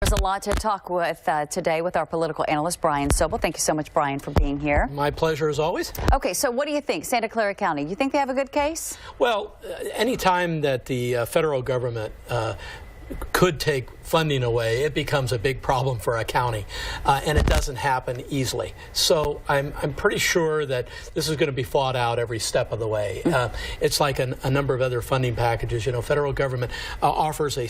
There's a lot to talk with today with our political analyst, Brian Sobel. Thank you so much, Brian, for being here. My pleasure, as always. Okay, so what do you think, Santa Clara County? You think they have a good case? Well, any time that the federal government could take funding away, it becomes a big problem for a county, and it doesn't happen easily. So I'm pretty sure that this is going to be fought out every step of the way. It's like a number of other funding packages. You know, federal government offers a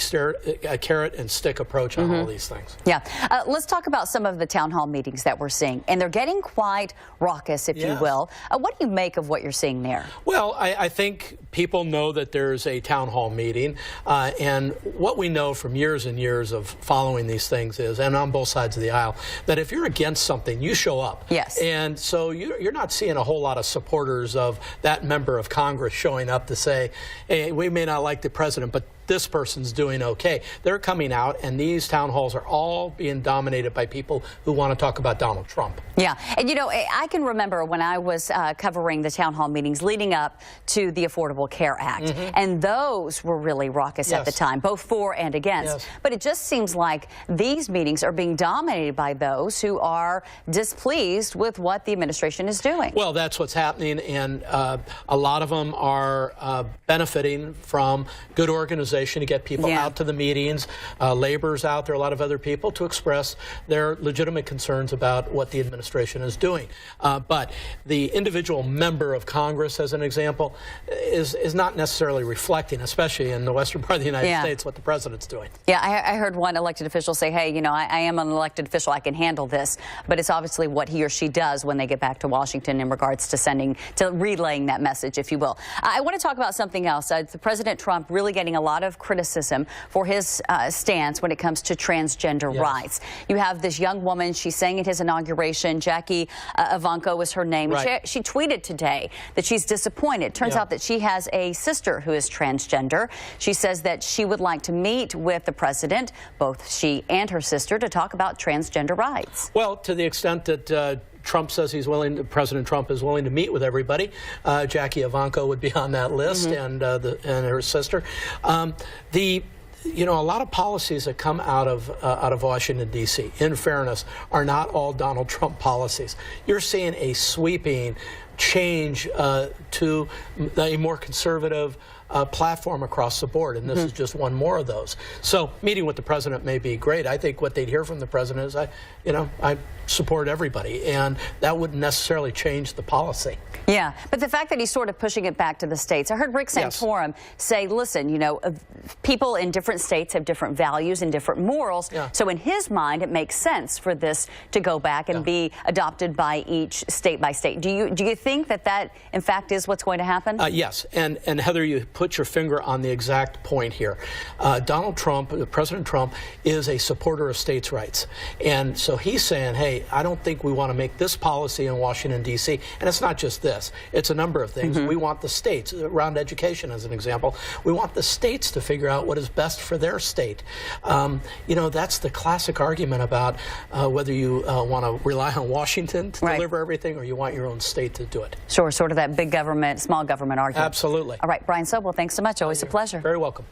carrot and stick approach on all these things. Yeah. Let's talk about some of the town hall meetings that we're seeing, and they're getting quite raucous, if you will. What do you make of what you're seeing there? Well, I think people know that there's a town hall meeting, and what we know from years and years of following these things is, and on both sides of the aisle, that if you're against something, you show up. Yes. And so you're not seeing a whole lot of supporters of that member of Congress showing up to say, hey, we may not like the president, but this person's doing okay. They're coming out, and these town halls are all being dominated by people who want to talk about Donald Trump. Yeah, and you know, I can remember when I was covering the town hall meetings leading up to the Affordable Care Act, and those were really raucous at the time, both for and against. But it just seems like these meetings are being dominated by those who are displeased with what the administration is doing. Well, that's what's happening, and a lot of them are benefiting from good organization to get people out to the meetings. Labor's out there, a lot of other people, to express their legitimate concerns about what the administration is doing. But the individual member of Congress, as an example, is not necessarily reflecting, especially in the western part of the United States, what the president's doing. Yeah, I heard one elected official say, hey, you know, I am an elected official, I can handle this, but it's obviously what he or she does when they get back to Washington in regards to relaying that message, if you will. I want to talk about something else. President Trump really getting a lot of criticism for his stance when it comes to transgender rights. You have this young woman, she's saying at his inauguration, Jackie Ivanko was her name. She tweeted today that she's disappointed. Turns out that she has a sister who is transgender. She says that she would like to meet with the president, both she and her sister, to talk about transgender rights. Well, to the extent that Trump says he's willing, President Trump is willing to meet with everybody. Jackie Ivanko would be on that list, and her sister. You know, a lot of policies that come out of Washington, D.C., in fairness, are not all Donald Trump policies. You're seeing a sweeping change to a more conservative platform across the board, and this is just one more of those. So meeting with the president may be great. I think what they'd hear from the president is, I support everybody, and that wouldn't necessarily change the policy. Yeah, but the fact that he's sort of pushing it back to the states. I heard Rick Santorum say, listen, you know, people in different states have different values and different morals, so in his mind it makes sense for this to go back and be adopted by each state by state. Do you think that in fact is what's going to happen? Yes, and Heather, you put your finger on the exact point here. Donald Trump, President Trump, is a supporter of states' rights, and so he's saying, hey, I don't think we want to make this policy in Washington, D.C., and it's not just this. It's a number of things. We want the states, around education as an example, we want the states to figure out what is best for their state. You know, that's the classic argument about whether you want to rely on Washington to deliver everything, or you want your own state to do it. Sure, sort of that big government, small government argument. Absolutely. All right, Brian Sobel, thanks so much. Always a pleasure. Very welcome.